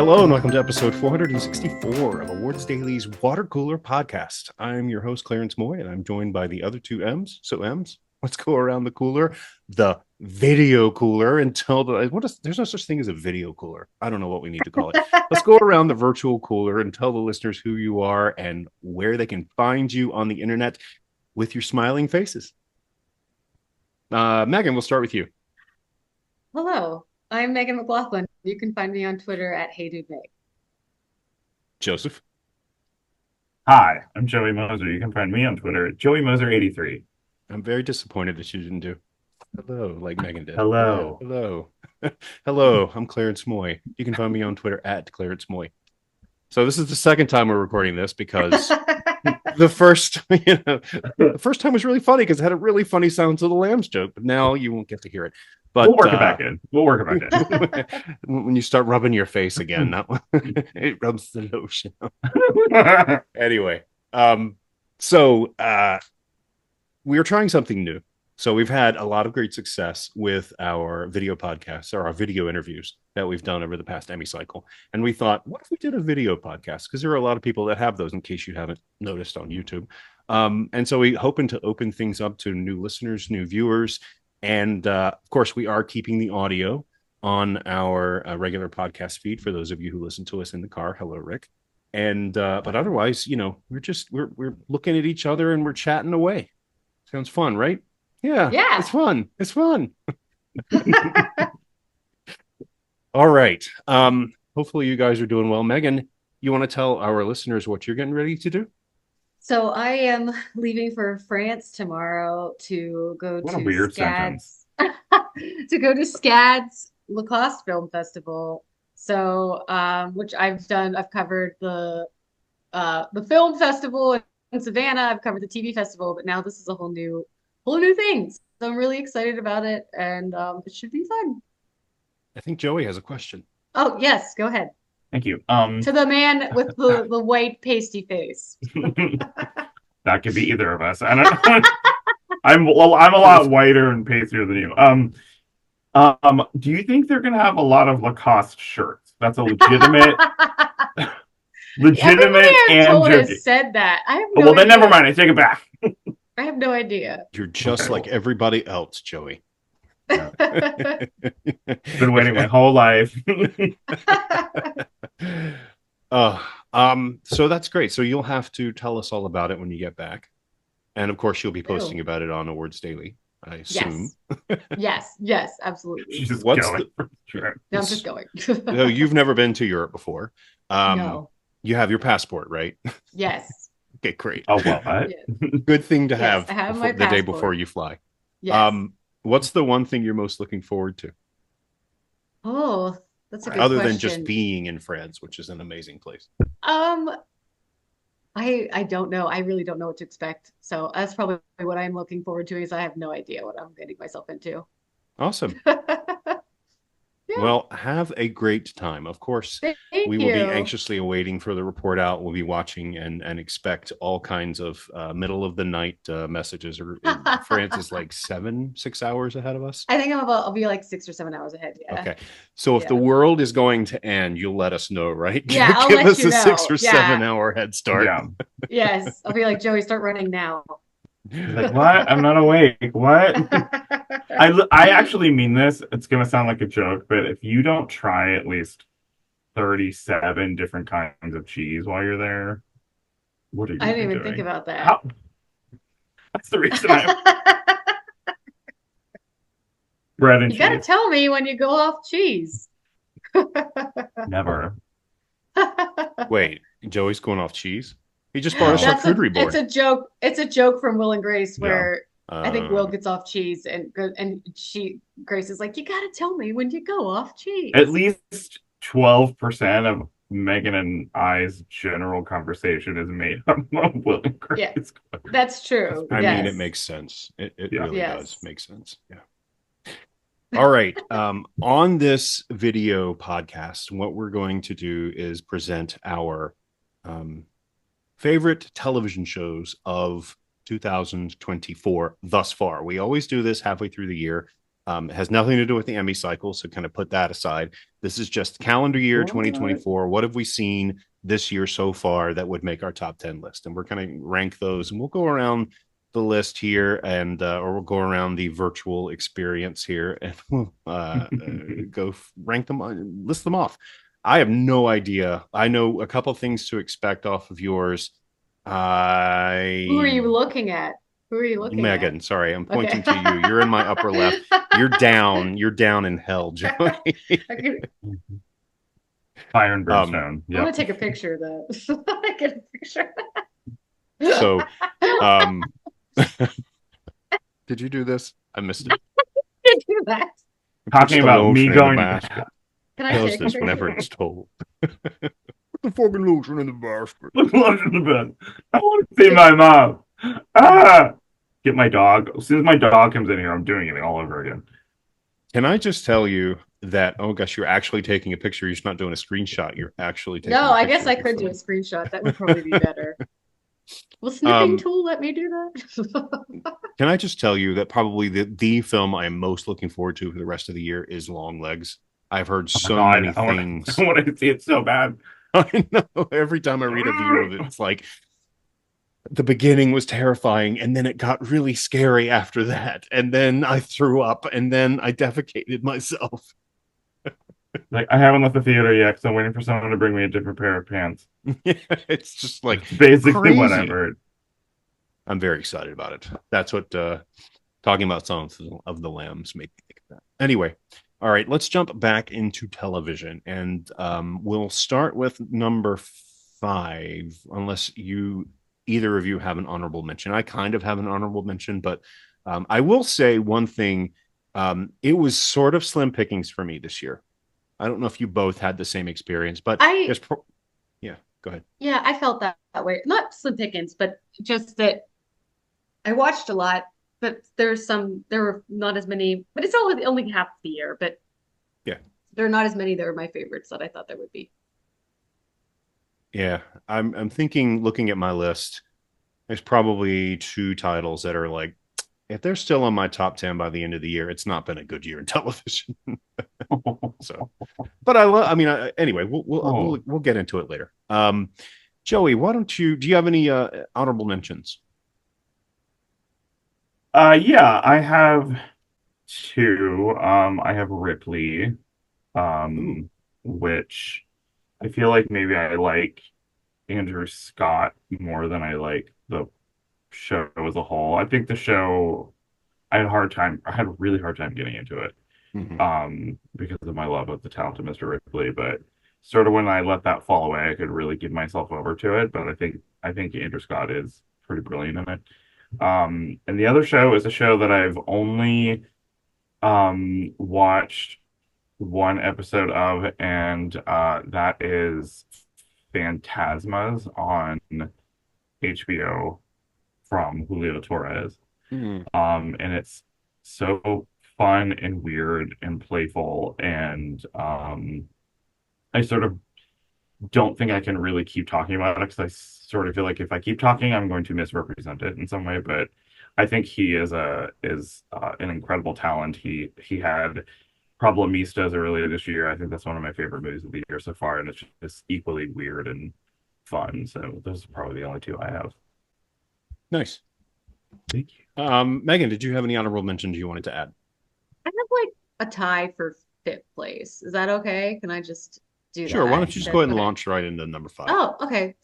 Hello and welcome to episode 464 of Awards Daily's Water Cooler Podcast. I'm your host, Clarence Moy, and I'm joined by the other two M's. So M's, let's go around the cooler, the video cooler, and tell there's no such thing as a video cooler. I don't know what we need to call it. Let's go around the virtual cooler and tell the listeners who you are and where they can find you on the internet with your smiling faces. Megan, we'll start with you. Hello, I'm Megan McLaughlin. You can find me on Twitter at HeyDudeMeg. Joseph. Hi, I'm Joey Moser. You can find me on Twitter at JoeyMoser83. I'm very disappointed that you didn't do hello like Megan did. Hello. Hello. Hello, I'm Clarence Moy. You can find me on Twitter at Clarence Moy. So this is the second time we're recording this because the first time was really funny because it had a really funny Silence of the Lambs joke, but now you won't get to hear it. But we'll work it back in. We'll work it back in. When you start rubbing your face again, it rubs the lotion. Anyway, so we are trying something new. So we've had a lot of great success with our video podcasts or our video interviews that we've done over the past Emmy cycle. And we thought, what if we did a video podcast? Because there are a lot of people that have those, in case you haven't noticed, on YouTube. And so we hoping to open things up to new listeners, new viewers. And of course, we are keeping the audio on our regular podcast feed for those of you who listen to us in the car. Hello, Rick. And but otherwise, we're looking at each other and we're chatting away. Sounds fun, right? Yeah. It's fun. It's fun. All right. Hopefully you guys are doing well. Megan, you want to tell our listeners what you're getting ready to do? So I am leaving for France tomorrow to go to SCAD's to go to SCAD's Lacoste Film Festival. So which I've done. I've covered the film festival in Savannah. I've covered the TV festival, but now this is a whole new thing. So I'm really excited about it, and it should be fun. I think Joey has a question. Oh yes, go ahead. Thank you. To the man with the white pasty face. That could be either of us. I don't I'm a lot whiter and pastier than you. Do you think they're gonna have a lot of Lacoste shirts? That's a legitimate and jerky. Said that. I have no idea. Then never mind. I take it back. I have no idea. You're just like everybody else, Joey. Been waiting my whole life. So that's great. So you'll have to tell us all about it when you get back. And of course, you'll be posting about it on Awards Daily, I assume. Yes, absolutely. No, I'm just going. No, you've never been to Europe before. No. You have your passport, right? Yes. Okay, great. Oh, well, good thing to have the day before you fly. Yes. What's the one thing you're most looking forward to? Oh, that's a good Other question. Than just being in France, which is an amazing place. I don't know. I really don't know what to expect. So that's probably what I'm looking forward to, is I have no idea what I'm getting myself into. Awesome. Yeah. Well, have a great time. Of course, we will be anxiously awaiting for the report out. We'll be watching and expect all kinds of middle of the night messages. France is like 6 hours ahead of us. I think I'll be like 6 or 7 hours ahead. Yeah. Okay. So if the world is going to end, you'll let us know, right? Yeah, I'll give let us you a know. 6 or 7 hour head start. Yeah. Yes. I'll be like, Joey, start running now. Like, what? I'm not awake. What? I actually mean this. It's gonna sound like a joke, but if you don't try at least 37 different kinds of cheese while you're there, what are you doing? I didn't even think about that. That's the reason bread and cheese. You gotta tell me when you go off cheese. Never. Wait, Joey's going off cheese? He just bought a charcuterie board. It's a joke from Will and Grace where I think Will gets off cheese and Grace is like, you gotta tell me when you go off cheese. At least 12% of Megan and I's general conversation is made up of Will and Grace. Yeah, that's true. I mean, it makes sense. It really does make sense. Yeah. All right. On this video podcast, what we're going to do is present our favorite television shows of 2024 thus far. We always do this halfway through the year. It has nothing to do with the Emmy cycle, so kind of put that aside. This is just calendar year What? 2024. What have we seen this year so far that would make our top 10 list? And we're going to rank those, and we'll go around the list here, and or we'll go around the virtual experience here, and we'll go rank them, list them off. I have no idea. I know a couple things to expect off of yours. Who are you I looking at? Who are you looking at? Megan, sorry, I'm Okay. pointing to you. You're in my upper left. You're down. You're down in hell, Joey. I'm Fire and um, brimstone. gonna Yep. take a picture of that. Get a picture. so, um, did you do this? I missed it. Do that. Talking Puts the about me lotion in the going to basket. Can I Does take a this picture? whenever it's told. Put the fucking lotion in the basket. look in the bed. I want to see my mom. Ah! Get my dog. As soon as my dog comes in here, I'm doing it all over again. Can I just tell you that? Oh gosh, you're actually taking a picture. You're just not doing a screenshot. You're actually taking. No, a I guess picture I of your could do a phone. screenshot. That would probably be better. Will snipping Um, tool let me do that? Can I just tell you that probably the film I am most looking forward to for the rest of the year is Long Legs. I've heard Oh my so God, many things. I want to see it so bad. I know every time I read a view of it, it's like the beginning was terrifying, and then it got really scary after that, and then I threw up, and then I defecated myself. Like I haven't left the theater yet because I'm waiting for someone to bring me a different pair of pants. It's just like It's basically what I've crazy. heard. I'm very excited about it. That's what talking about Songs of the Lambs made me think of that. Anyway, all right, let's jump back into television, and we'll start with number 5, unless you either of you have an honorable mention. I kind of have an honorable mention, but I will say one thing. It was sort of slim pickings for me this year. I don't know if you both had the same experience, but I yeah, go ahead. Yeah, I felt that way. Not slim pickings, but just that I watched a lot, but there were not as many, but it's only half the year, but Yeah. there are not as many that were my favorites that I thought there would be. Yeah, I'm thinking looking at my list, there's probably 2 titles that are like if they're still on my top 10 by the end of the year, it's not been a good year in television. So, but I mean, anyway, we'll get into it later. Joey, why don't you do you have any honorable mentions? Yeah, I have two. I have Ripley, Ooh. which I feel like maybe I like Andrew Scott more than I like the show as a whole. I think the show I had a really hard time getting into it, Mhm. because of my love of the talented Mr. Ripley, but sort of when I let that fall away, I could really give myself over to it. But I think Andrew Scott is pretty brilliant in it. And the other show is a show that I've only watched one episode of, and that is Phantasmas on HBO from Julio Torres. Mhm. And it's so fun and weird and playful, and I sort of don't think I can really keep talking about it because I sort of feel like if I keep talking, I'm going to misrepresent it in some way. But I think he is an incredible talent. He had Problemistas earlier this year. I think that's one of my favorite movies of the year so far, and it's just equally weird and fun. So those are probably the only two I have. Nice. Thank you. Megan, did you have any honorable mentions you wanted to add? I have like a tie for fifth place. Is that okay? Can I just do Sure. Why don't that? you just go ahead and Okay. launch right into number 5? Oh, okay.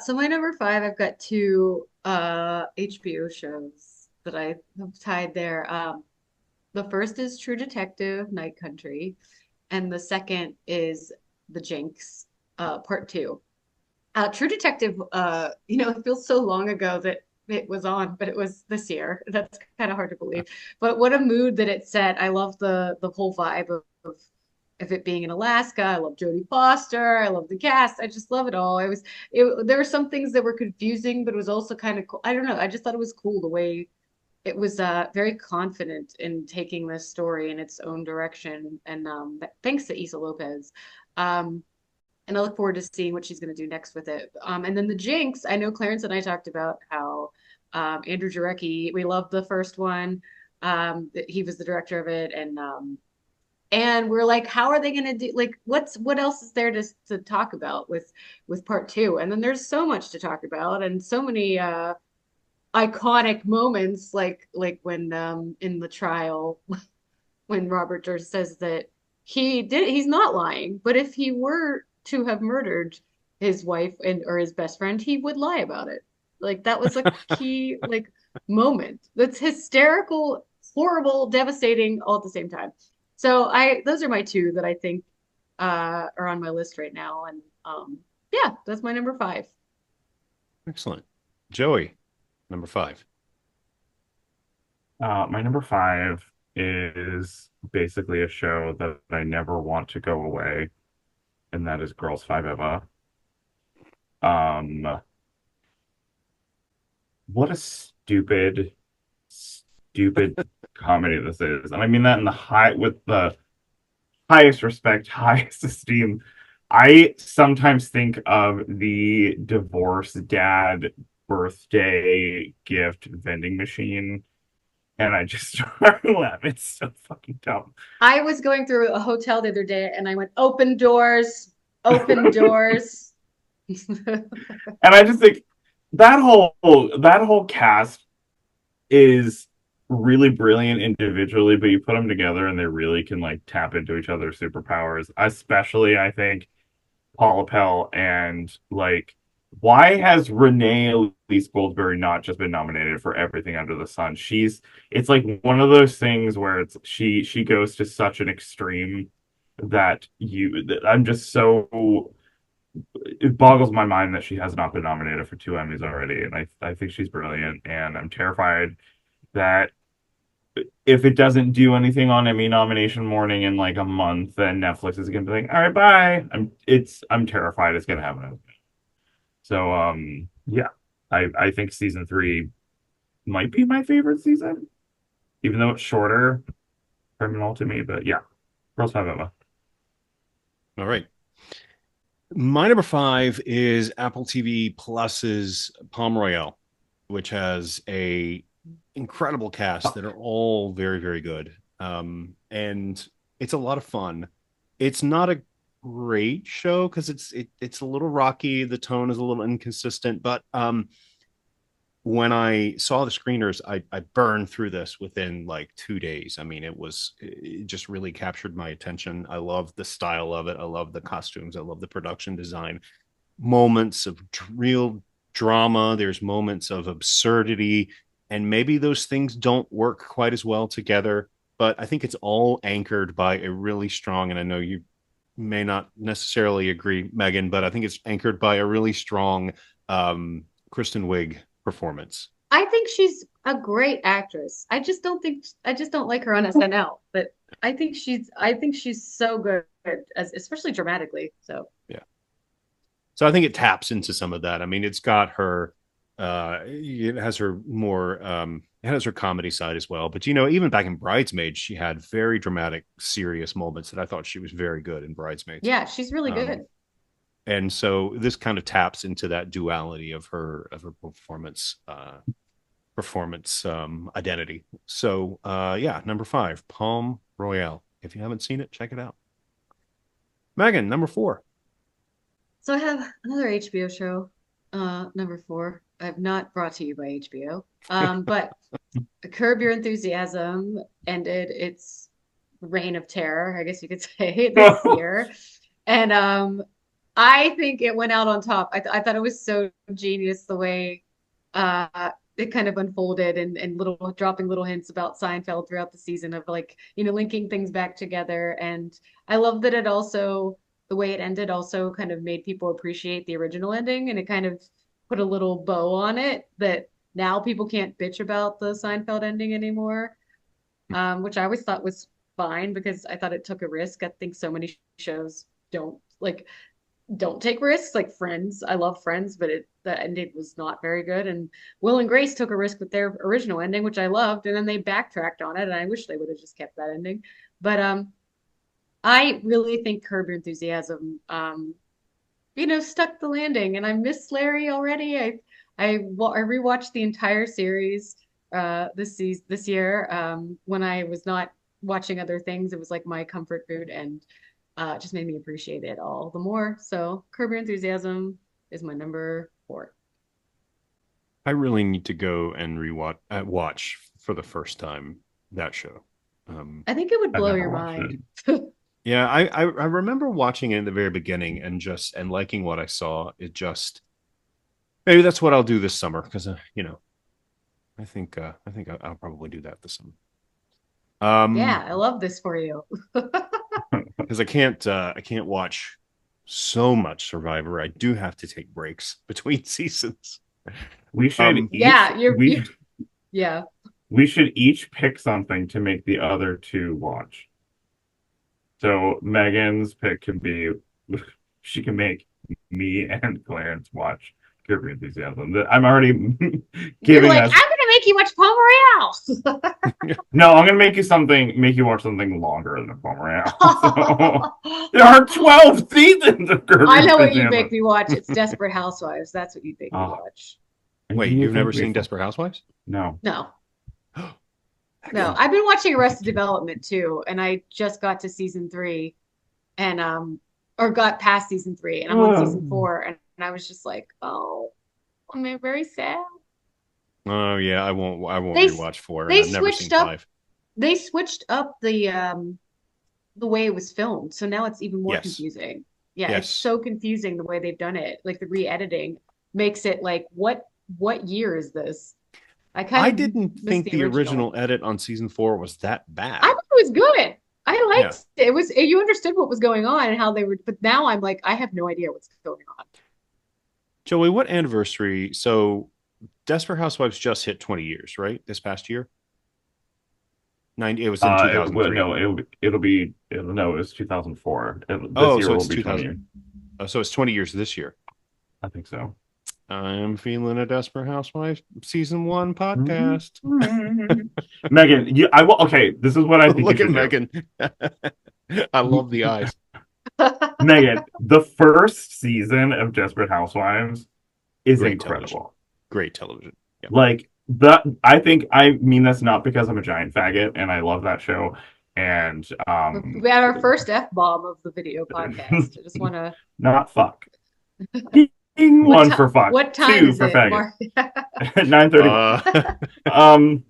So my number five, I've got two HBO shows that I have tied there. The first is True Detective, Night Country, and the second is The Jinx, part two. True Detective, it feels so long ago that it was on, but it was this year. That's kind of hard to believe. But what a mood that it set. I love the whole vibe of it being in Alaska. I love Jodie Foster. I love the cast. I just love it all. There were some things that were confusing, but it was also kind of cool. I don't know. I just thought it was cool the way it was very confident in taking this story in its own direction. And thanks to Issa Lopez. Um, and I look forward to seeing what she's going to do next with it. And then the Jinx, I know Clarence and I talked about how Andrew Jarecki, we loved the first one. He was the director of it, and we're like, how are they going to do, like, what else is there to talk about with part two? And then there's so much to talk about, and so many iconic moments, like when in the trial when Robert Durst says that he's not lying, but if he were to have murdered his wife and or his best friend, he would lie about it. Like that was a key like moment. That's hysterical, horrible, devastating all at the same time. So I those are my two that I think are on my list right now. And yeah, that's my number five. Excellent. Joey, number five. My number five is basically a show that I never want to go away, and that is Girls Five Eva. Um, what a stupid comedy this is. And I mean that in the high with the highest respect, highest esteem. I sometimes think of the divorce dad birthday gift vending machine, and I just start laughing. It's so fucking dumb. I was going through a hotel the other day and I went, open doors, open doors. And I just think that whole cast is really brilliant individually, but you put them together and they really can like tap into each other's superpowers. Especially, I think Paula Pell and like, why has Renee Elise Goldsberry not just been nominated for everything under the sun? It's like one of those things where she goes to such an extreme that I'm just so, it boggles my mind that she has not been nominated for two Emmys already, and I think she's brilliant, and I'm terrified that if it doesn't do anything on Emmy nomination morning in like a month, then Netflix is gonna be like, all right, bye. I'm terrified it's gonna happen. So yeah, I think season three might be my favorite season, even though it's shorter, criminal to me. But yeah, Girls Five Eva. All right. My number five is Apple TV Plus's Palm Royale, which has a incredible cast that are all very, very good. And it's a lot of fun. It's not a great show because it's a little rocky. The tone is a little inconsistent, but when I saw the screeners, I burned through this within like 2 days. I mean, it just really captured my attention. I love the style of it. I love the costumes. I love the production design. Moments of real drama. There's moments of absurdity, and maybe those things don't work quite as well together. But I think it's all anchored by a really strong, and I know you may not necessarily agree, Megan, but I think it's anchored by a really strong Kristen Wiig performance. I think she's a great actress. I just don't like her on SNL, but I think she's so good as especially dramatically. So Yeah. So I think it taps into some of that. I mean, it's got her it has her more it has her comedy side as well. But even back in Bridesmaids, she had very dramatic, serious moments that I thought she was very good in Bridesmaids. yeah, she's really good. And so this kind of taps into that duality of her performance identity. So yeah, number five, Palm Royale. If you haven't seen it, check it out. Megan, number four. So I have another HBO show, number four. I've not brought to you by HBO, but Curb Your Enthusiasm ended its reign of terror, I guess you could say, this year. And I think it went out on top. I thought it was so genius the way it kind of unfolded and little dropping little hints about Seinfeld throughout the season of like, linking things back together. And I love that it also, the way it ended also kind of made people appreciate the original ending, and it kind of put a little bow on it that now people can't bitch about the Seinfeld ending anymore, which I always thought was fine because I thought it took a risk. I think so many shows don't take risks, like Friends. I love Friends, but the ending was not very good. And Will and Grace took a risk with their original ending, which I loved, and then they backtracked on it, and I wish they would have just kept that ending. But I really think Curb Your Enthusiasm, stuck the landing, and I miss Larry already. I rewatched the entire series. this year. When I was not watching other things, it was like my comfort food, and it just made me appreciate it all the more. So Curb Your Enthusiasm is my number 4. I really need to go and rewatch watch for the first time that show. I think it would I've blow never your watched mind. Yeah, I remember watching it in the very beginning and just and liking what I saw. It just maybe that's what I'll do this summer because I think I'll probably do that this summer. Yeah, I love this for you. Because I can't watch so much Survivor. I do have to take breaks between seasons. We should each, Yeah, we yeah. we should each pick something to make the other two watch. So Megan's pick can be she can make me and Clarence watch Curb Your Enthusiasm. I'm already You're giving like, us I'm gonna make you watch Palm Royale. no, I'm gonna make you watch something longer than Palm Royale. So, there are 12 seasons of Curb I Your know what you'd Enthusiasm. make me watch. It's Desperate Housewives. That's what you'd make me Oh. watch. Wait, you've never seen Desperate Housewives? No. No, no. I've been watching Arrested Development too, and I just got to season 3, and or got past season 3, and I'm on season 4, and I was just like, oh, I'm very sad. Oh yeah, I won't They rewatch 4 and they I've never seen switched up 5. they switched up the way it was filmed, so now it's even more Yes. confusing. Yeah, it's Yes. so confusing the way they've done it. Like the re-editing makes it like what year is this? I kind I of didn't missed think the original edit on season 4 was that bad. I thought it was good. I liked Yeah. it. It was you understood what was going on and how they were, but now I'm like, I have no idea what's going on. Joey, Joey, what anniversary? So Desperate Housewives just hit 20 years, right? This past year? 90, it was in 2003. No, it was 2004. This Oh, year so will it's be 2000. So it's 20 years this year. I think so. I'm feeling a Desperate Housewives season 1 podcast. Megan, okay, this is what I think Look you at should Megan. I love the eyes. do. Megan, the first season of Desperate Housewives is Great incredible. television. Great television. Yeah. Like I mean this not because I'm a giant faggot and I love that show. And We had our first F-bomb of the video podcast. I just want to. not fuck. One for fuck. What time 2 is for it, faggot. Mark? 9:30.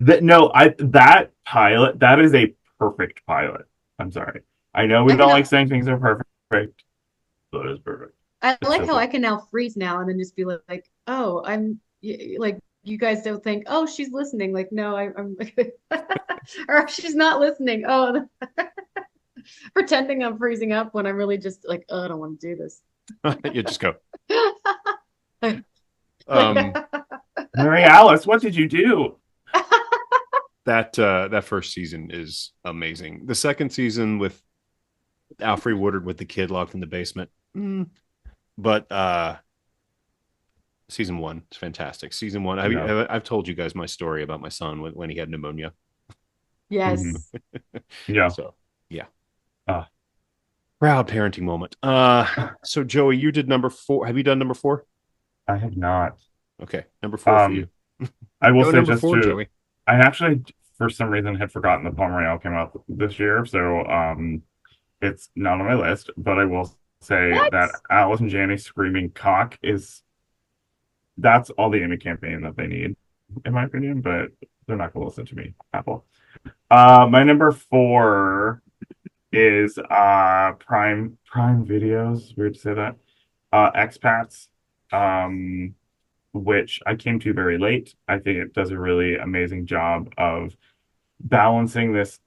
That pilot, that is a perfect pilot. I'm sorry. I know we don't like saying things are perfect, but it's perfect. I It's like so how good. I can now freeze now and then just be like, oh, like you guys don't think, oh, she's listening. Like, no, I'm or she's not listening. Oh, pretending I'm freezing up when I'm really just like, oh, I don't want to do this. You just go. Um, Mary Alice, what did you do? that first season is amazing. The second season with Alfre Woodard with the kid locked in the basement. But season 1 is fantastic. Season 1, I've told you guys my story about my son when he had pneumonia. Yes. Yeah. So yeah. Proud parenting moment. So Joey, you did number 4. Have you done number 4? I have not. Okay, number 4 for you. I will Go say number just 4, to Joey. I actually for some reason had forgotten that Palm Royale came out this year, so it's not on my list, but I will say that Alice and Janney screaming cock that's all the Emmy campaign that they need, in my opinion, but they're not gonna listen to me, Apple. My number 4 is Prime Videos. Weird to say that. Expats. Which I came to very late. I think it does a really amazing job of balancing this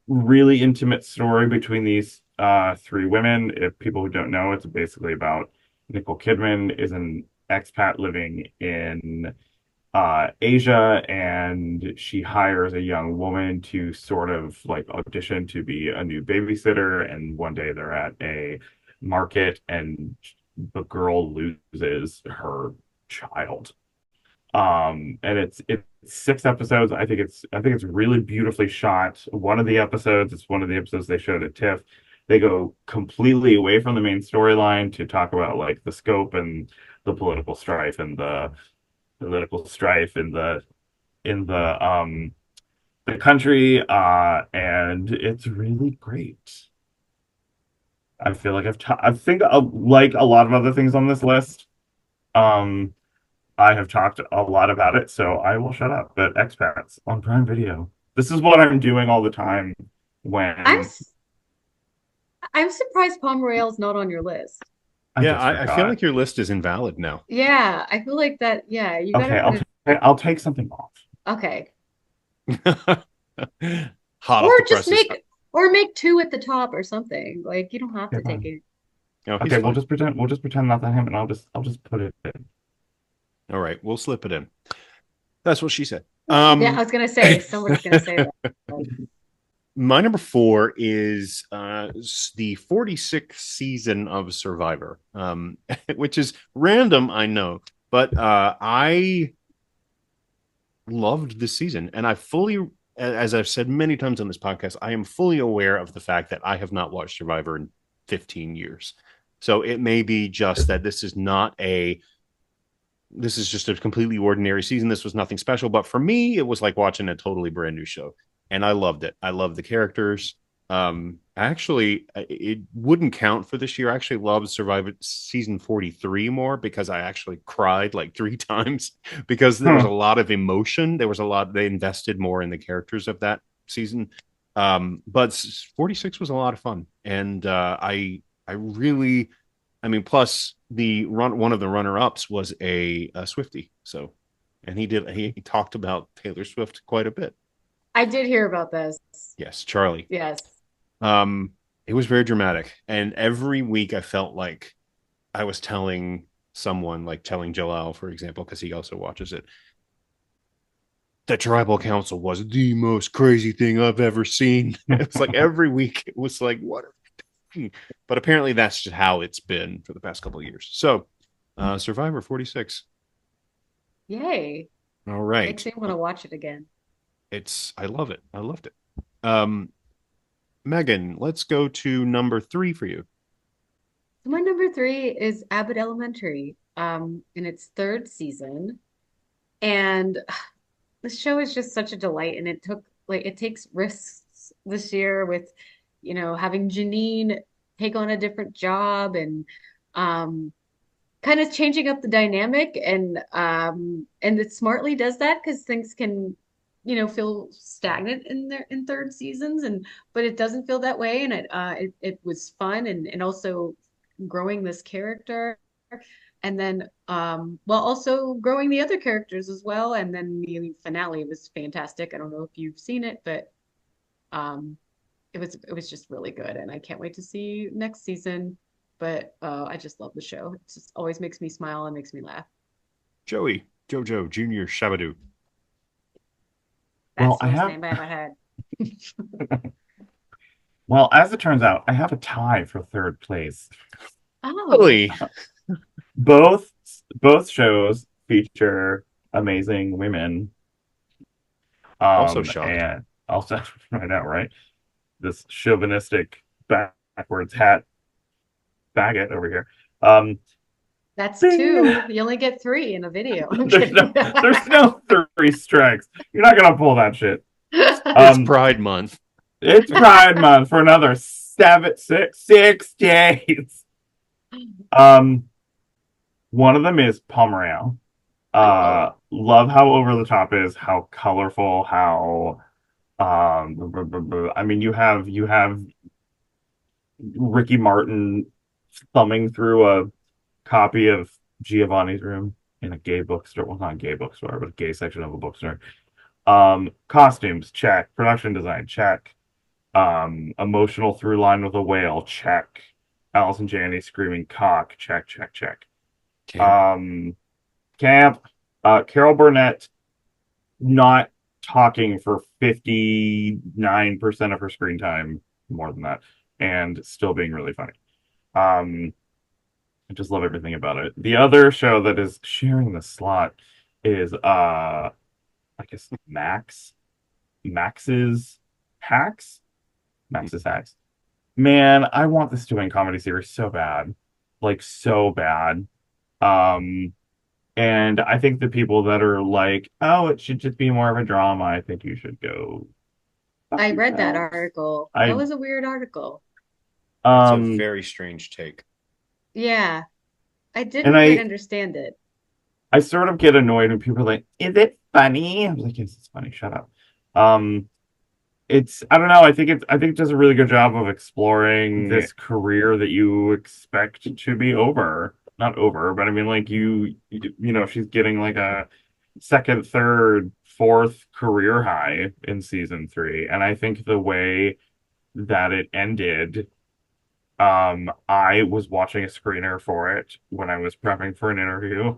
really intimate story between these 3 women. If people who don't know, it's basically about Nicole Kidman is an expat living in Asia, and she hires a young woman to sort of like audition to be a new babysitter. And one day they're at a market, and the girl loses her child. And it's 6 episodes. I think it's really beautifully shot. It's one of the episodes they showed at TIFF. They go completely away from the main storyline to talk about like the scope and the political strife and the the country, and it's really great. I feel like I think like a lot of other things on this list. Um, I have talked a lot about it, so I will shut up. But expats on Prime Video. This is what I'm doing all the time I'm when s- I'm surprised Pomerale's not on your list. I Yeah, just I feel forgot. like your list is invalid now. Yeah, I feel like that. Yeah, you gotta Okay, put it. I'll take something off. Okay, Hot or off the just presses. make two at the top or something. Like you don't have Okay, to take fine. it. No, he's Okay, we'll fine. just pretend that's not him, and I'll just put it in. All right, we'll slip it in. That's what she said. Yeah, I was gonna say somebody's gonna say that. My number four is the 46th season of Survivor, which is random, I know, but I loved this season, and I fully, as I've said many times on this podcast, I am fully aware of the fact that I have not watched Survivor in 15 years. So it may be just that this is just a completely ordinary season. This was nothing special, but for me, it was like watching a totally brand new show, and I loved it. I loved the characters. Actually, it wouldn't count for this year. I actually loved Survivor season 43 more because I actually cried like three times because there was a Huh. lot of emotion. There was a lot, they invested more in the characters of that season. But 46 was a lot of fun. And I really, I mean, plus one of the runner ups was a Swifty. So, and he talked about Taylor Swift quite a bit. I did hear about this. Yes, Charlie. Yes. Um, it was very dramatic, and every week I felt like I was telling someone, like telling Jalal, for example, because he also watches it. The tribal council was the most crazy thing I've ever seen. It's like every week it was like, what? But apparently that's just how it's been for the past couple of years. So, Survivor 46. Yay. All right. Makes me want to watch it again. I love it. I loved it. Um, Megan, let's go to number three for you. So my number three is Abbott Elementary, in its third season. And the show is just such a delight. And it takes risks this year with, having Janine take on a different job and um kind of changing up the dynamic and it smartly does that because things can feel stagnant in their in third seasons and but it doesn't feel that way and it was fun and also growing this character and then while also growing the other characters as well and then the finale was fantastic. I don't know if you've seen it, but um it was just really good and I can't wait to see next season. But I just love the show. It just always makes me smile and makes me laugh. Joey, Jojo, Junior Shabadoo. Well, That's the worst name I ever had. well, as it turns out, I have a tie for third place. Oh, Really? Both both shows feature amazing women. Also shocked. And also I know, right? This chauvinistic backwards hat faggot over here. Um, that's bing! two. You only get three in a video. I'm There's kidding. no three strikes. You're not gonna pull that shit. It's Um, Pride Month. it's Pride Month for another 6 days. Um, one of them is Pomerelle. Oh, Love how over the top is, how colorful, how I mean, you have Ricky Martin thumbing through a copy of Giovanni's Room in a gay bookstore. Well, not a gay bookstore, but a gay section of a bookstore. Costumes, check. Production design, check. Emotional through line with a whale, check. Allison Janney screaming cock, check, check, check. Camp. Um, Camp, Carol Burnett not talking for 59% of her screen time, more than that, and still being really funny. Um, I just love everything about it. The other show that is sharing the slot is I guess Max's Hacks. Max's Hacks. Man, I want this to win comedy series so bad. Like so bad. Um And I think the people that are like, oh, it should just be more of a drama, I think you should go fuck I read that yourselves. article. That I was a weird article. It's a um very strange take. Yeah, I and didn't quite I understand it. I sort of get annoyed when people are like, is it funny? I was like, yes, it's funny, shut up. Um it's I don't know, I think it does a really good job of exploring this career that you expect to be over. Not over, but I mean like you know, she's getting like a second, third, fourth career high in season 3. And I think the way that it ended, I was watching a screener for it when I was prepping for an interview,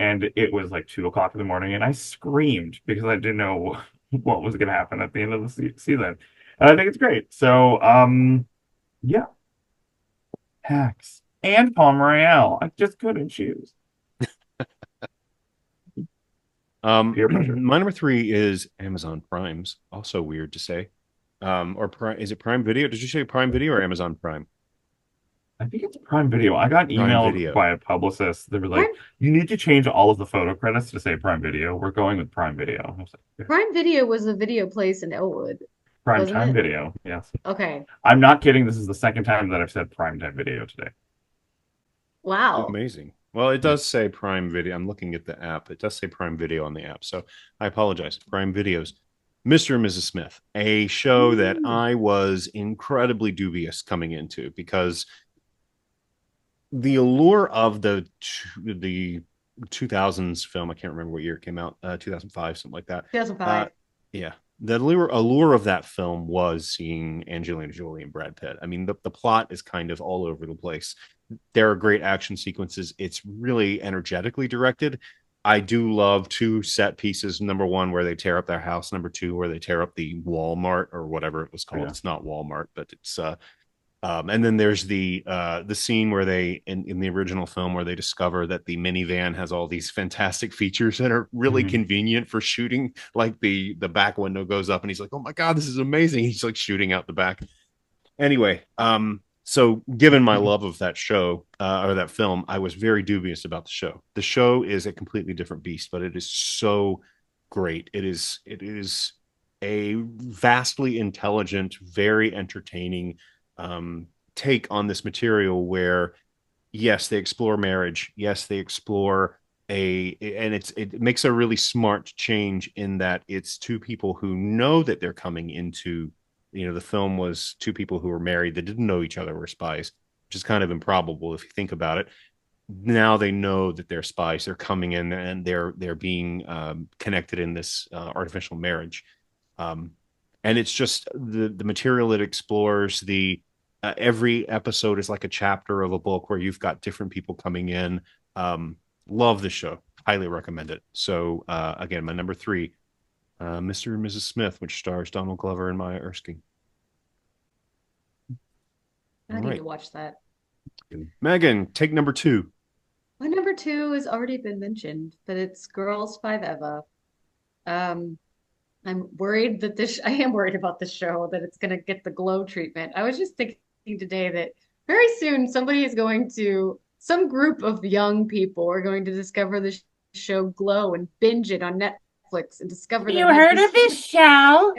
and it was like 2 o'clock in the morning, and I screamed because I didn't know what was going to happen at the end of the season. And I think it's great. So, yeah, Hacks and Palm Royale. I just couldn't choose. Peer pressure. My number 3 is Amazon Prime's. Also weird to say. Or Prime, is it Prime Video? Did you say Prime Video or Amazon Prime? I think it's Prime Video. I got Prime emailed Video. by a publicist. They were like, Prime "You need to change all of the photo credits to say Prime Video. We're going with Prime Video." I was like, "Okay. Prime Video was a video place in Elwood, Prime wasn't Time it? Video." Yes. Okay. I'm not kidding. This is the second time that I've said Prime Time Video today. Wow. Amazing. Well, it does say Prime Video. I'm looking at the app. It does say Prime Video on the app. So I apologize. Prime Videos. Mr. and Mrs. Smith, a show that Ooh. I was incredibly dubious coming into because the allure of the 2000s film, I can't remember what year it came out, 2005, something like that. 2005. Yeah. The allure of that film was seeing Angelina Jolie and Brad Pitt. I mean, the plot is kind of all over the place. There are great action sequences. It's really energetically directed. I do love 2 set pieces. Number 1, where they tear up their house. Number 2, where they tear up the Walmart or whatever it was called. Yeah. It's not Walmart, but it's and then there's the scene where they in the original film where they discover that the minivan has all these fantastic features that are really convenient for shooting. Like the back window goes up and he's like, "Oh my god, this is amazing!" He's like shooting out the back. Anyway, so given my love of that show or that film, I was very dubious about the show. The show is a completely different beast, but it is so great. It is a vastly intelligent, very entertaining take on this material where yes they explore marriage, yes they explore and it makes a really smart change in that it's 2 people who know that they're coming into, the film was 2 people who were married that didn't know each other were spies, which is kind of improbable if you think about it. Now they know that they're spies, they're coming in and they're being connected in this artificial marriage. And it's just the material it explores. The every episode is like a chapter of a book where you've got different people coming in. Love the show, highly recommend it. So again, my number 3, Mr. and Mrs. Smith, which stars Donald Glover and Maya Erskine. I need to watch that. Megan, take number 2. My number 2 has already been mentioned, but it's Girls Five Eva. I'm worried that I am worried about the show that it's going to get the glow treatment. I was just thinking today that very soon some group of young people are going to discover the show Glow and binge it on Netflix and discover You heard of this show?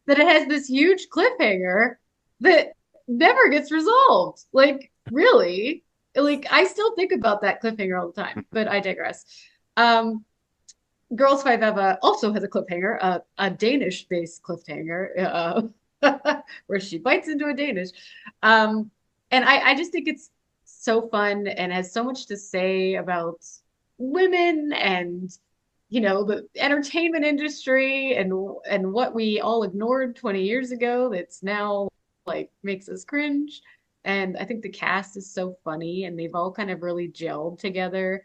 that it has this huge cliffhanger that never gets resolved. Like, really? Like, I still think about that cliffhanger all the time, but I digress. Girls Five Eva also has a cliffhanger, a Danish-based cliffhanger, where she bites into a Danish. And I just think it's so fun and has so much to say about women and the entertainment industry and what we all ignored 20 years ago that's now like makes us cringe. And I think the cast is so funny and they've all kind of really gelled together.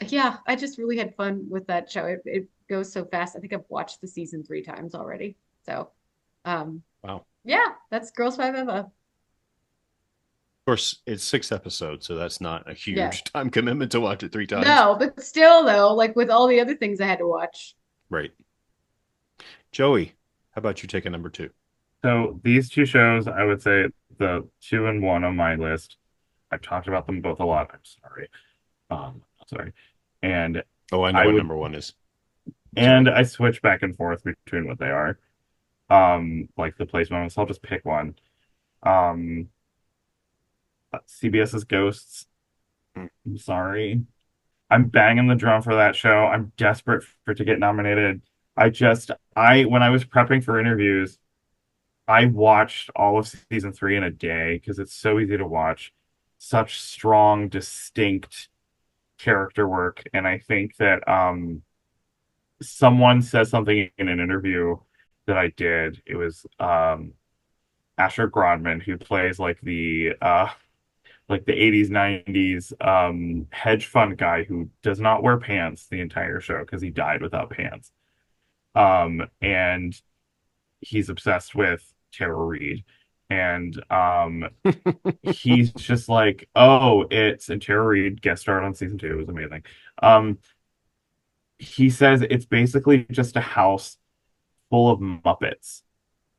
Yeah, I just really had fun with that show. It goes so fast. I think I've watched the season 3 times already. So, Wow. yeah, that's Girls Five Eva. Of course, it's 6 episodes, so that's not a huge Yeah. time commitment to watch it 3 times. No, but still though, like with all the other things I had to watch. Right. Joey, how about you take a number 2? So these 2 shows, I would say the 2 and 1 on my list. I've talked about them both a lot. I'm sorry. Sorry. And Oh, I know I what would number one is. and I switch back and forth between what they are. Like the place moments. I'll just pick one. Um CBS's Ghosts. Hmm. I'm sorry. I'm banging the drum for that show. I'm desperate for it to get nominated. I when I was prepping for interviews, I watched all of season 3 in a day because it's so easy to watch. Such strong, distinct character work, and I think that someone said something in an interview that I did. It was Asher Grodman, who plays like the 80s 90s hedge fund guy who does not wear pants the entire show because he died without pants. And he's obsessed with Tara Reid. And he's just like, oh, it's and Tara Reid guest starred on season 2. It was amazing. Um, he says it's basically just a house full of Muppets,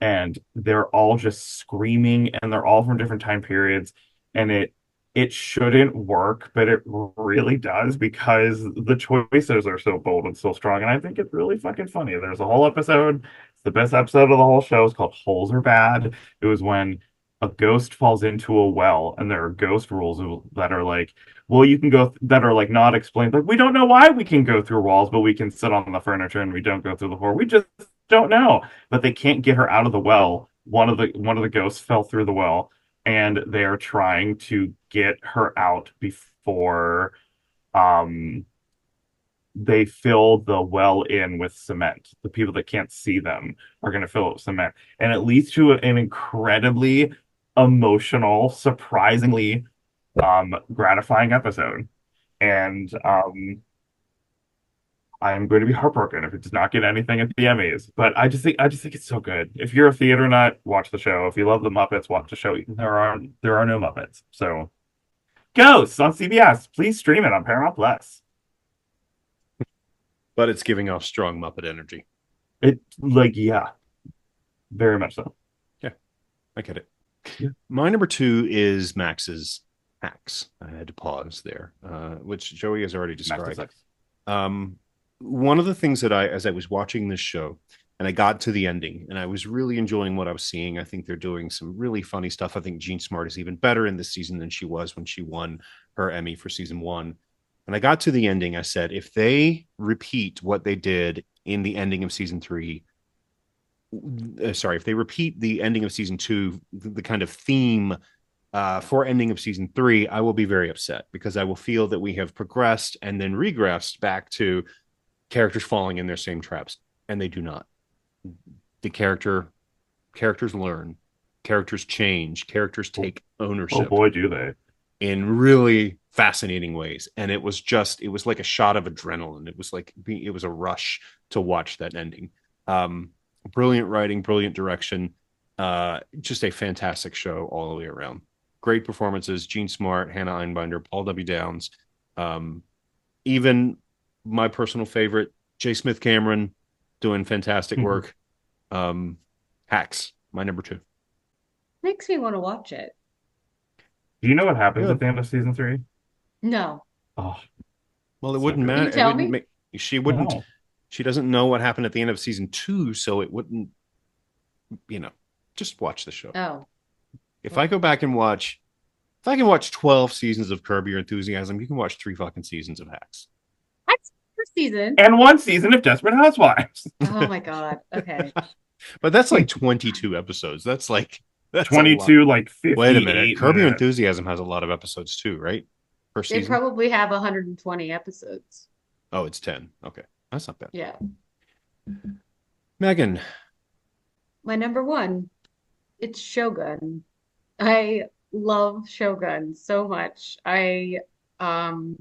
and they're all just screaming, and they're all from different time periods, and it shouldn't work, but it really does because the choices are so bold and so strong, and I think it's really fucking funny. There's a whole episode, it's the best episode of the whole show. It's called Holes Are Bad. It was when a ghost falls into a well, and there are ghost rules that are like, well, you can go that are like not explained. Like, we don't know why we can go through walls, but we can sit on the furniture and we don't go through the floor. We just don't know. But they can't get her out of the well. One of the ghosts fell through the well, and they are trying to get her out before um they fill the well in with cement. The people that can't see them are going to fill it with cement, and it leads to an incredibly emotional, surprisingly gratifying episode. And I'm going to be heartbroken if it does not get anything at the Emmys. But I just think it's so good. If you're a theater nut, watch the show. If you love the Muppets, watch the show. There are no Muppets. So Ghosts on CBS. Please stream it on Paramount Plus. But it's giving off strong Muppet energy. It like yeah, very much so. Yeah, I get it. Yeah. My number two is Max's Hacks. I had to pause there, which Joey has already described. One of the things that as I was watching this show and I got to the ending and I was really enjoying what I was seeing. I think they're doing some really funny stuff. I think Jean Smart is even better in this season than she was when she won her Emmy for season 1. And I got to the ending. I said, if they repeat what they did in the ending of season 3, if they repeat the ending of season 2, the kind of theme for ending of season 3, I will be very upset because I will feel that we have progressed and then regressed back to characters falling in their same traps, and they do not. The characters learn, characters change, characters take ownership. Oh boy, do they! In really fascinating ways, and it was like a shot of adrenaline. It was a rush to watch that ending. Brilliant writing, brilliant direction, just a fantastic show all the way around. Great performances: Jean Smart, Hannah Einbinder, Paul W. Downs, even my personal favorite, J. Smith Cameron, doing fantastic work. Hacks, my number 2. Makes me want to watch it. Do you know what happens Good. at the end of season 3? No. Oh, Well, it so wouldn't good. matter. Can you tell It wouldn't me? she wouldn't. No. She doesn't know what happened at the end of season 2, so it wouldn't. Just watch the show. Oh. If I go back and watch, if I can watch 12 seasons of Curb Your Enthusiasm, you can watch 3 fucking seasons of Hacks. That's the first season. And 1 season of Desperate Housewives. Oh my God. Okay. But that's like 22 episodes. That's a lot. 22, like 58. Wait a minute. Curb Your minutes. Enthusiasm has a lot of episodes too, right? Per They season. probably have 120 episodes. Oh, it's 10. Okay, that's not bad. Yeah. Megan. My number 1, it's Shogun. I love Shogun so much. It's on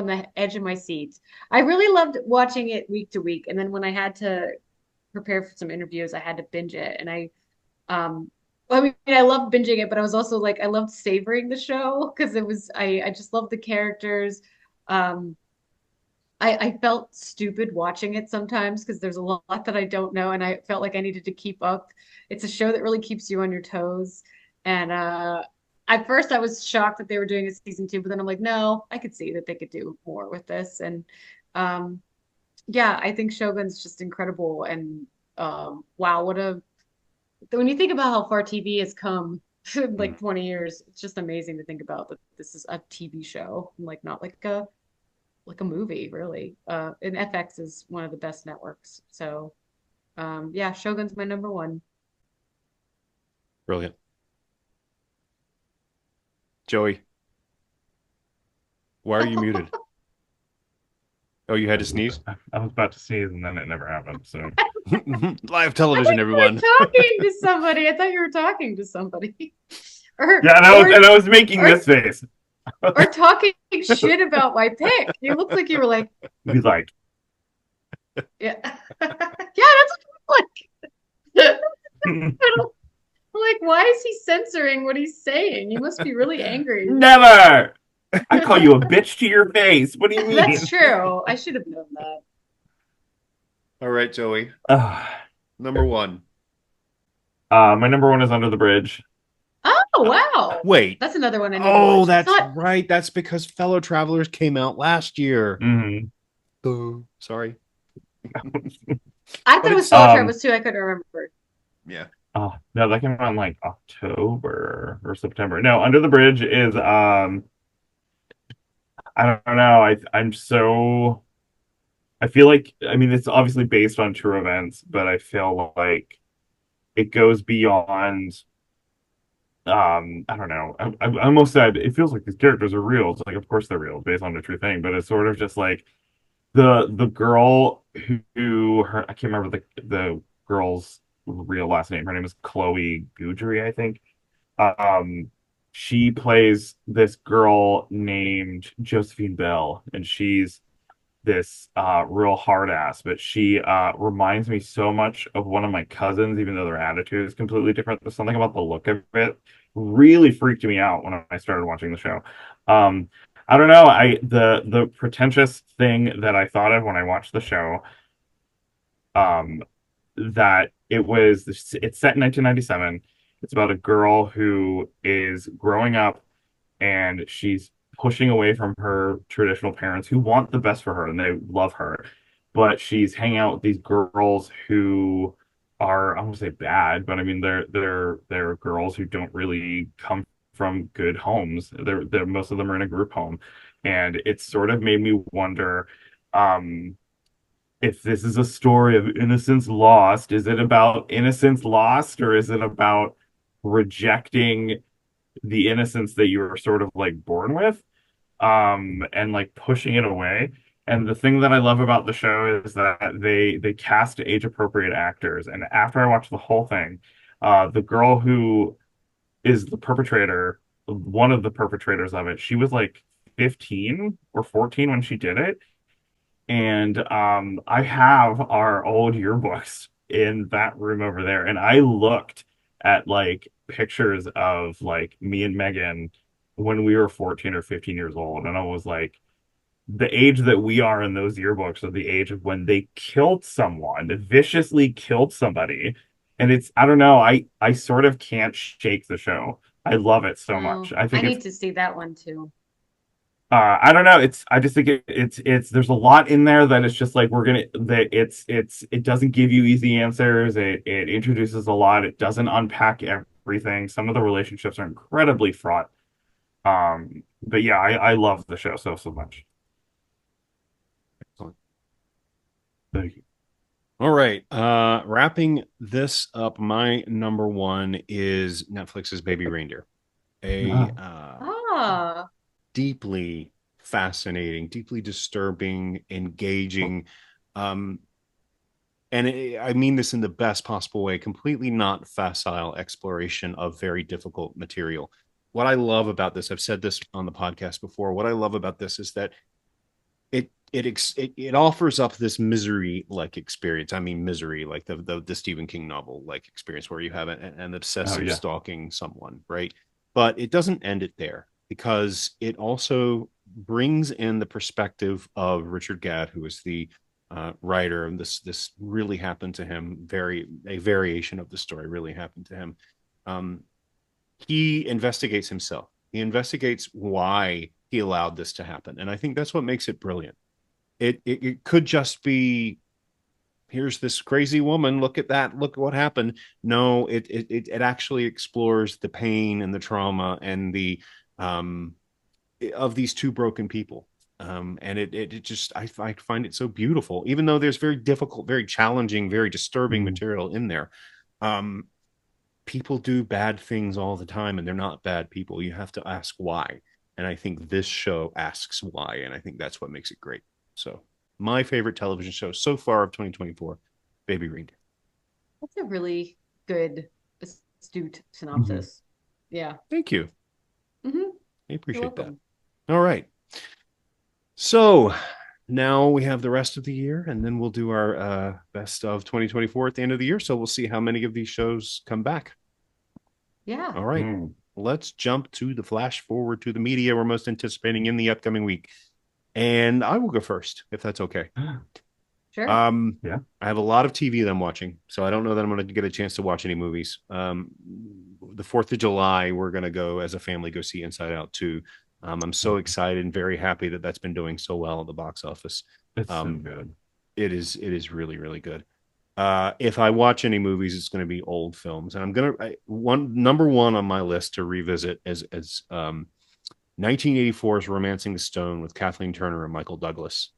the edge of my seat. I really loved watching it week to week, and then when I had to prepare for some interviews, I had to binge it. And I mean, I loved binging it, but I was also like, I loved savoring the show because I just loved the characters. Um, I felt stupid watching it sometimes because there's a lot that I don't know, and I felt like I needed to keep up. It's a show that really keeps you on your toes, and at first I was shocked that they were doing a season 2, but then I'm like, no, I could see that they could do more with this. And um, yeah, I think Shogun's just incredible. And wow, when you think about how far TV has come in like 20 years, it's just amazing to think about that this is a TV show, like not like a movie, really. And FX is one of the best networks. So yeah, Shogun's my number one. Brilliant. Joey, why are you muted? Oh, you had to sneeze? I was about to sneeze and then it never happened. So Live television, everyone. Talking to somebody. I thought you were talking to somebody. Or, yeah, and I was making this face. Or talking shit about my pick. You looked like you were like, Be like, yeah, yeah, that's what it looked like. I'm like, why is he censoring what he's saying? He must be really angry. never. I call you a bitch to your face. What do you mean? That's true. I should have known that. All right, Joey. Uh, Number one. my number one is Under the Bridge. Oh, wow. Wait. That's another one I need to Oh, watch. that's It's not- right. That's because Fellow Travelers came out last year. Mhm. Boo. Sorry. I thought it was Solo Travelers too. I couldn't remember. Yeah. Oh no, that came out in like October or September. No, Under the Bridge is I don't know. I feel like, I mean, it's obviously based on true events, but I feel like it goes beyond. I don't know. I almost said it feels like these characters are real. It's like, of course they're real, based on a true thing. But it's sort of just like the girl I can't remember the girl's real last name. Her name is Chloe Guidry, I think. Um, she plays this girl named Josephine Bell, and she's this real hard ass, but she reminds me so much of one of my cousins, even though their attitude is completely different. There's something about the look of it really freaked me out when I started watching the show. I don't know. The pretentious thing that I thought of when I watched the show, that it's set in 1997. It's about a girl who is growing up and she's pushing away from her traditional parents who want the best for her and they love her. But she's hanging out with these girls who are, I won't say bad, but I mean they're girls who don't really come from good homes. They're most of them are in a group home. And it sort of made me wonder, if this is a story of innocence lost. Is it about innocence lost, or is it about rejecting the innocence that you were sort of like born with, and like pushing it away? And the thing that I love about the show is that they cast age appropriate actors. And after I watched the whole thing, the girl who is the perpetrator, one of the perpetrators of it, she was like 15 or 14 when she did it. And I have our old yearbooks in that room over there, and I looked at like pictures of like me and Megan when we were 14 or 15 years old, and I was like, the age that we are in those yearbooks are the age of when they killed someone, viciously killed somebody. And it's, I don't know, I sort of can't shake the show. I love it so much. I I think need to see that one too. I don't know. I just think it's there's a lot in there that it's just like it doesn't give you easy answers. It introduces a lot. It doesn't unpack everything. Some of the relationships are incredibly fraught. But yeah, I love the show so much. Excellent. Thank you. All right. Wrapping this up, my number one is Netflix's Baby Reindeer. Ah, Deeply fascinating, deeply disturbing, engaging. And I mean this in the best possible way, completely not facile exploration of very difficult material. What I love about this, I've said this on the podcast before, what I love about this is that it offers up this misery like experience. I mean, misery like the Stephen King novel like experience where you have an obsessive stalking someone, right? But it doesn't end it there, because it also brings in the perspective of Richard Gadd, who is the writer, and this really happened to him. A variation of the story really happened to him. he investigates himself. He investigates why he allowed this to happen, and I think that's what makes it brilliant. It could just be, here's this crazy woman, look at that, look what happened. No, it actually explores the pain and the trauma and the um of these two broken people. And it just, I find it so beautiful, even though there's very difficult, very challenging, very disturbing Mm. material in there. um People do bad things all the time, and they're not bad people. You have to ask why. And I think this show asks why. And I think that's what makes it great. So, my favorite television show so far of 2024, Baby Reindeer. That's a really good, astute Mhm. synopsis. Yeah. Thank you. Hmm. I You're appreciate that. welcome. All right. So, now we have the rest of the year, and then we'll do our best of 2024 at the end of the year. So, we'll see how many of these shows come back. Yeah. All right. Mm. Let's jump to the flash forward to the media we're most anticipating in the upcoming week. And I will go first, if that's okay. Sure. Yeah. I have a lot of TV that I'm watching, so I don't know that I'm going to get a chance to watch any movies. The 4th of July, we're going to go as a family go see Inside Out 2. I'm so excited and very happy that that's been doing so well at the box office. It's so Um, good. it is really, really good. If I watch any movies, it's going to be old films, and number one on my list to revisit is 1984's Romancing the Stone with Kathleen Turner and Michael Douglas,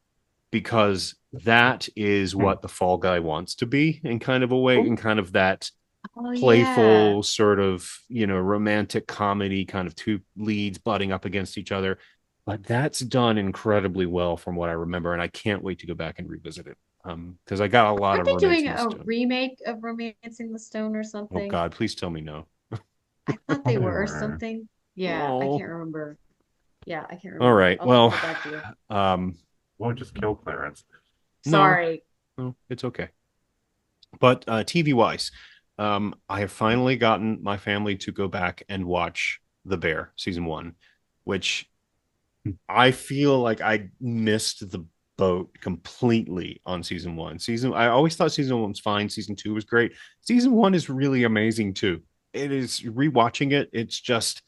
because that is what the Fall Guy wants to be in kind of a way, in kind of that Oh, yeah. playful sort of, romantic comedy, kind of two leads butting up against each other. But that's done incredibly well from what I remember, and I can't wait to go back and revisit it. Because I got a lot Aren't of they doing Romancing the a Stone. remake of Romancing the Stone or Oh something? God, please tell me no. I thought they They were or were. something. Yeah, I Oh, can't remember. Yeah, I can't all remember. right. I'll have to Well, get back to you. Won't just kill Clarence. no, Sorry. no, it's okay. But TV wise, I have finally gotten my family to go back and watch The Bear season 1, which I feel like I missed the boat completely on season 1. I always thought season 1 was fine. Season 2 was great. Season 1 is really amazing too. It is, rewatching it. It's just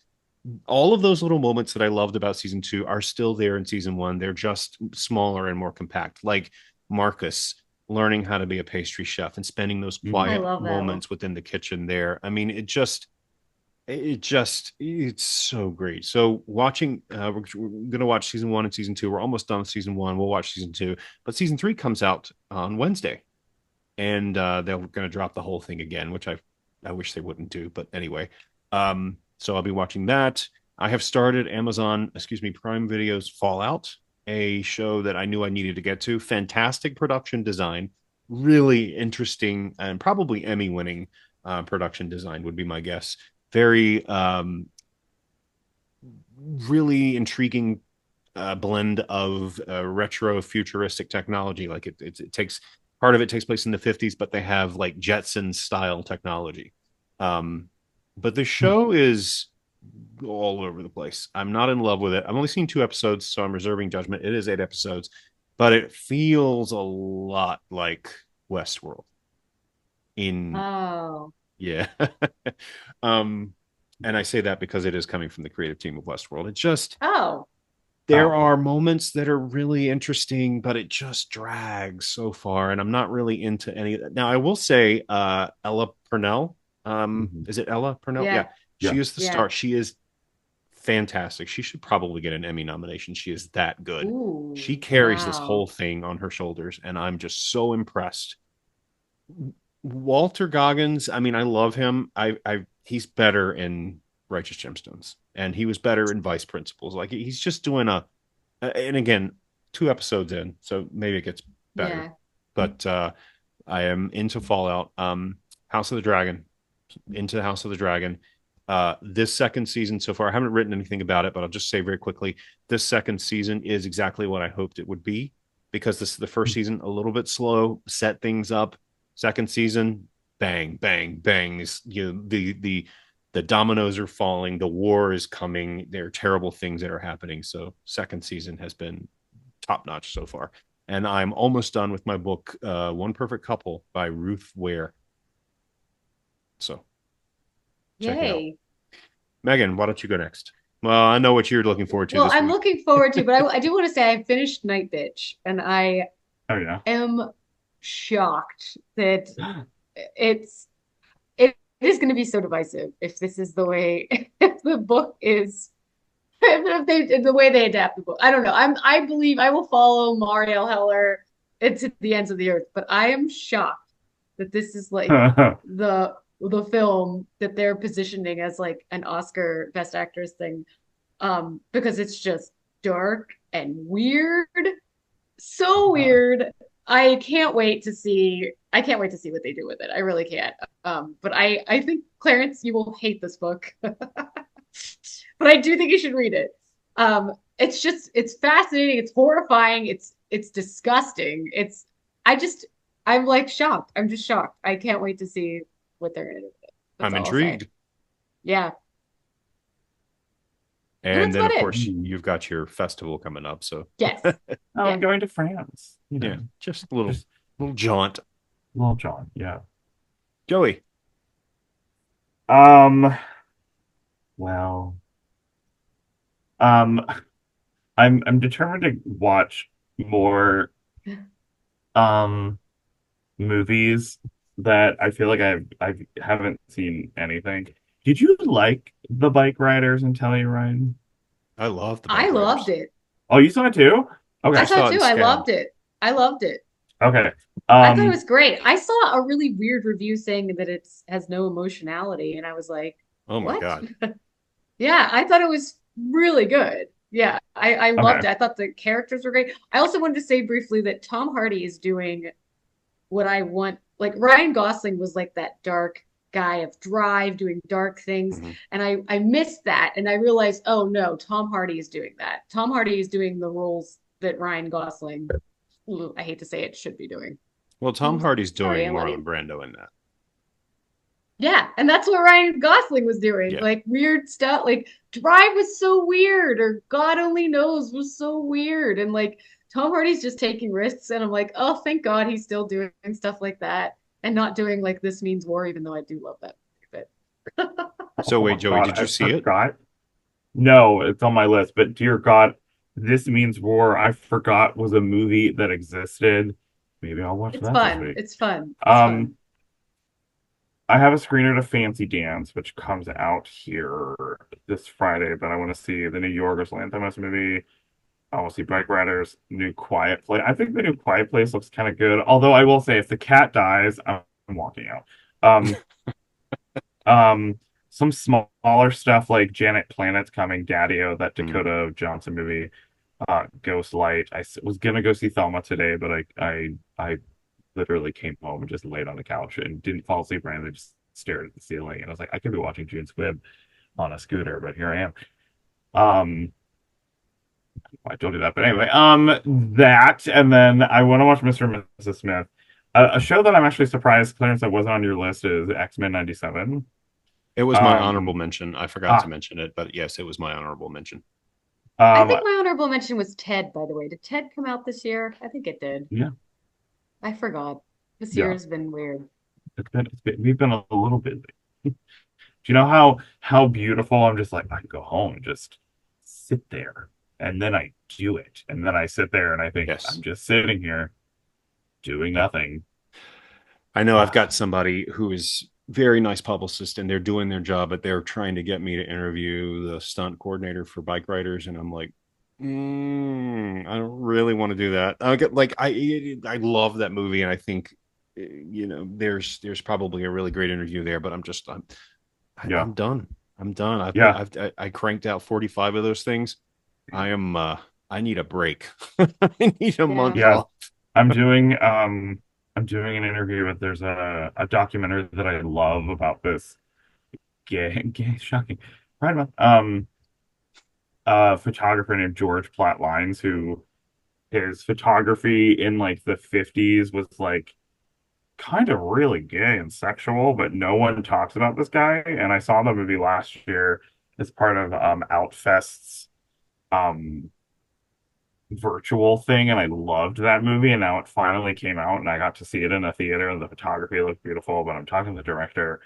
all of those little moments that I loved about season 2 are still there in season 1. They're just smaller and more compact. Like Marcus learning how to be a pastry chef and spending those Mhm. I quiet love that one. moments within the kitchen there. I mean, it's so great. So watching, we're gonna watch season 1 and season 2. We're almost done with season 1. We'll watch season 2, but season 3 comes out on Wednesday, and they're gonna drop the whole thing again, which I wish they wouldn't do, but anyway. So I'll be watching that. I have started Prime Video's Fallout, a show that I knew I needed to get to. Fantastic production design, really interesting, and probably Emmy winning production design would be my guess. Very really intriguing blend of retro futuristic technology. Like it takes, part of it takes place in the 50s, but they have like Jetsons style technology. But the show is all over the place. I'm not in love with it. I've only seen 2 episodes, so I'm reserving judgment. It is 8 episodes, but it feels a lot like Westworld in, Oh, yeah. um, and I say that because it is coming from the creative team of Westworld. It's just, oh, there Oh. are moments that are really interesting, but it just drags so far, and I'm not really into any of that. Now, I will say, Ella Purnell, Mhm. is it Ella Purnell? yeah, Yeah, she Yeah. is the yeah. star. She is fantastic. She should probably get an Emmy nomination. She is that good. Ooh, She carries this wow. whole thing on her shoulders, and I'm just so impressed. Walter Goggins, I mean, I love him. He's better in Righteous Gemstones, and he was better in Vice Principals. Like he's just doing and again, 2 episodes in, so maybe it gets better. Yeah. But I am into Fallout. House of the Dragon, into House of the Dragon. This second season so far, I haven't written anything about it, but I'll just say very quickly, this second season is exactly what I hoped it would be, because this is the first season a little bit slow, set things up. Second season, bang, bang, bang. The dominoes are falling. The war is coming. There are terrible things that are happening. So second season has been top notch so far. And I'm almost done with my book, One Perfect Couple by Ruth Ware. So check it out. Yay. Megan, why don't you go next? Well, I know what you're looking forward to Well, this I'm week. looking forward to, but I do want to say I finished Night Bitch, and I Oh yeah. am shocked that it's it is going to be so divisive if this is the way if the book is if the way they adapt the book. I don't know. I believe I will follow Marielle Heller into the ends of the earth, but I am shocked that this is like the film that they're positioning as like an Oscar Best Actress thing, because it's just dark and weird, so weird. I can't wait to see what they do with it. I really can't. But I think Clarence, you will hate this book. But I do think you should read it. It's just it's fascinating, it's horrifying, it's disgusting. I'm like shocked. I'm just shocked. I can't wait to see what they're gonna do with it. That's I'm all I'll say. intrigued. Yeah. And And that's then, about of it. course, you've got your festival coming up. So, Yes. Oh, Yeah. I'm going to France. yeah, just a little, Just little jaunt. little John. Yeah. Joey, Um. Well. Um. I'm determined to watch more um movies that I feel like I haven't seen anything. Did you like The Bike Riders and Telluride? I love the I bike loved riders. it. Oh, you saw it too? I I Okay. saw it saw it in too. I Scad. loved it. I loved it. Okay. I thought it Um. was great. I saw a really weird review saying that it has no emotionality, and I was like, Oh my what? God. Yeah, I thought it was really good. Yeah, I loved Okay. it. I thought the characters were great. I also wanted to say briefly that Tom Hardy is doing what I want. Like Ryan Gosling was like that dark guy of drive, doing dark things, Mhm. and I missed that, and I realized, oh no, Tom Hardy is doing that. Tom Hardy is doing the roles that Ryan Gosling, ooh, I hate to say it, should be doing. Well, Tom I'm Hardy's sorry, doing I love Marlon you. Brando in that. Yeah, and that's what Ryan Gosling was doing. Yeah. Like weird stuff. Like Drive was so weird, or God Only Knows was so weird. And like Tom Hardy's just taking risks, and I'm like, oh, thank God he's still doing stuff like that and not doing like This Means War, even though I do love that bit. So Oh wait, my Joey, God, did I you see it? forgot. No, it's on my list, but dear God, This Means War, I forgot was a movie that existed. Maybe I'll watch It's that this fun. week. It's fun. It's fun. Um, I have a screener to Fancy Dance, which comes out here this Friday, but I want to see the new Yorgos Lanthimos movie. I want to see Bike Riders, new Quiet Place. I think the new Quiet Place looks kind of good. Although I will say, if the cat dies, I'm walking out. Um, um, some smaller stuff like Janet Planet's coming, Daddy-O, that Mm. Dakota Johnson movie, Ghost Light. Was gonna go see Thelma today, but I literally came home and just laid on the couch and didn't fall asleep or anything. Just stared at the ceiling, and I was like, I could be watching June Squibb on a scooter, but here I am. Um, I don't do that, but anyway, that, and then I want to watch Mr. and Mrs. Smith. A show that I'm actually surprised, Clarence, that wasn't on your list is X-Men '97. It was my honorable Um, mention. I forgot to ah, mention it, but yes, it was my honorable mention. I um, think my honorable mention was Ted, by the way. Did Ted come out this year? I think it did. yeah, I forgot. This year yeah. has been weird. We've been a little busy. Do you know how beautiful? I'm just like I can go home and just sit there, and then I do it, and then I sit there and I think Yes. I'm just sitting here doing nothing. I know I've got somebody who is very nice publicist and they're doing their job, but they're trying to get me to interview the stunt coordinator for bike riders. And I'm like, I don't really want to do that. I get like I love that movie, and I think there's probably a really great interview there, but Yeah, I'm done. I'm done. yeah, I cranked out 45 of those things. I am I need a break. I need a Yeah. month yeah. off. I'm doing I'm doing an interview with there's a documentary that I love about this gay shocking Pride Month. Photographer named George Platt Lyons, who his photography in like the 50s was like kind of really gay and sexual, but no one talks about this guy. And I saw the movie last year as part of Outfest's um virtual thing, and I loved that movie. And now it finally came out, and I got to see it in a theater, and the photography looked beautiful. But I'm talking to the director,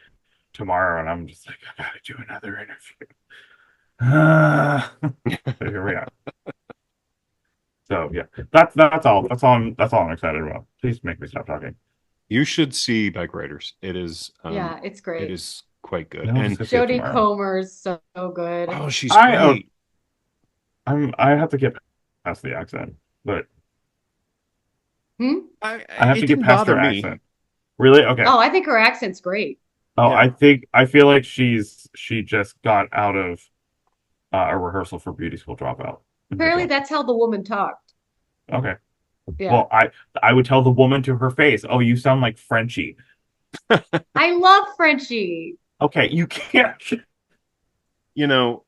tomorrow, and I'm just like, I gotta do another interview. So here we are. So yeah, that's all. That's all I'm excited about. Please make me stop talking. You should see Bike Riders. It is Yeah, it's great. it is quite good. No, And just go Jodie tomorrow. Comer's so good. oh, she's I- great. I have to get past the accent, but I have it to get didn't past bother her me. accent. Really? Okay. Oh, I think her accent's great. Oh, Yeah. I feel like she just got out of a rehearsal for Beauty School Dropout. Apparently, that's how the woman talked. Okay. Yeah. Well, I would tell the woman to her face, "Oh, you sound like Frenchie." I love Frenchie. Okay, you can't. You know,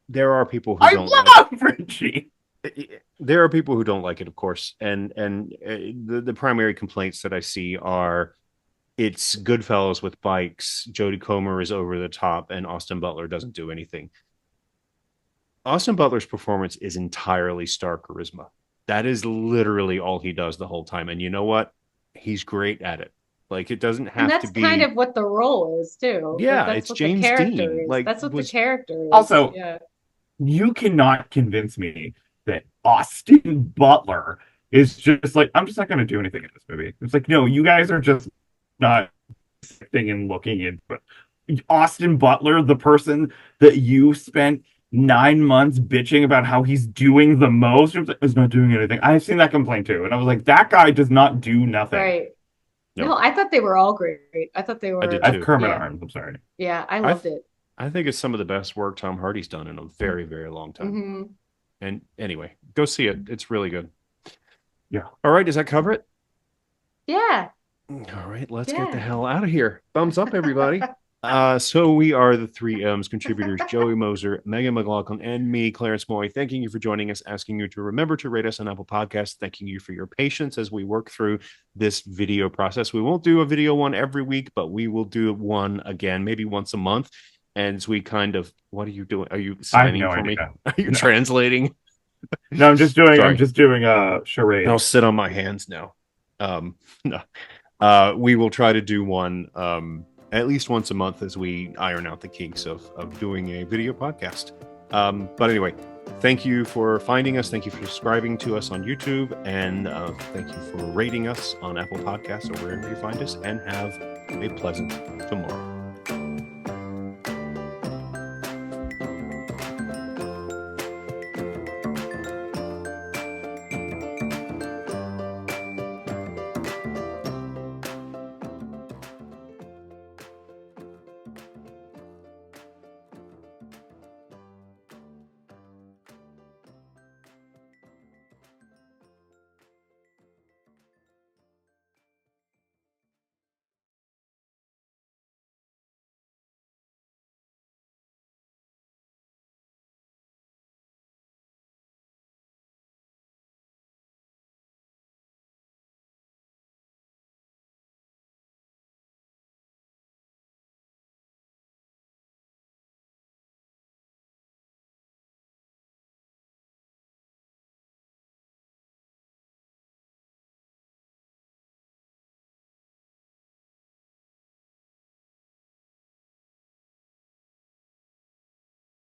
there are people who I don't love Frenchie. there are people who don't like it, of course, and the primary complaints that I see are it's Goodfellas with bikes, Jodie Comer is over the top, and Austin Butler doesn't do anything. Austin Butler's performance is entirely star charisma. That is literally all he does the whole time, and you know what? He's great at it. Like, it doesn't And have that's to be. kind of what the role is too. Yeah, That's it's what James the character Dean. is. Like, That's what was- the character is. Also- yeah. You cannot convince me that Austin Butler is just like, I'm just not going to do anything in this movie. It's like, no, you guys are just not sitting and looking in. But Austin Butler, the person that you spent 9 months bitching about how he's doing the most, is not doing anything. I've seen that complaint too. And I was like, that guy does not do nothing. Right. No. No, I thought they were all great. I thought they were. did I too. have Kermit Yeah. arms. I'm sorry. Yeah, I loved it. I think it's some of the best work Tom Hardy's done in a very, very long time. hmm And anyway, go see it. It's really good. Yeah. All right. Does that cover it? Yeah. All right. Let's get the Yeah. hell out of here. Thumbs up, everybody. So we are the 3M's contributors, Joey Moser, Megan McLaughlin, and me, Clarence Moy. Thanking you for joining us, asking you to remember to rate us on Apple Podcasts, thanking you for your patience as we work through this video process. We won't do a video one every week, but we will do one again, maybe once a month. And as we kind of, what are you doing? Are you I have signing no for me? idea. Are you No. translating? No, I'm just doing Sorry. a charade. I'll sit on my hands now. No. We will try to do one at least once a month as we iron out the kinks of doing a video podcast. But anyway, thank you for finding us. Thank you for subscribing to us on YouTube. And thank you for rating us on Apple Podcasts or wherever you find us. And have a pleasant tomorrow.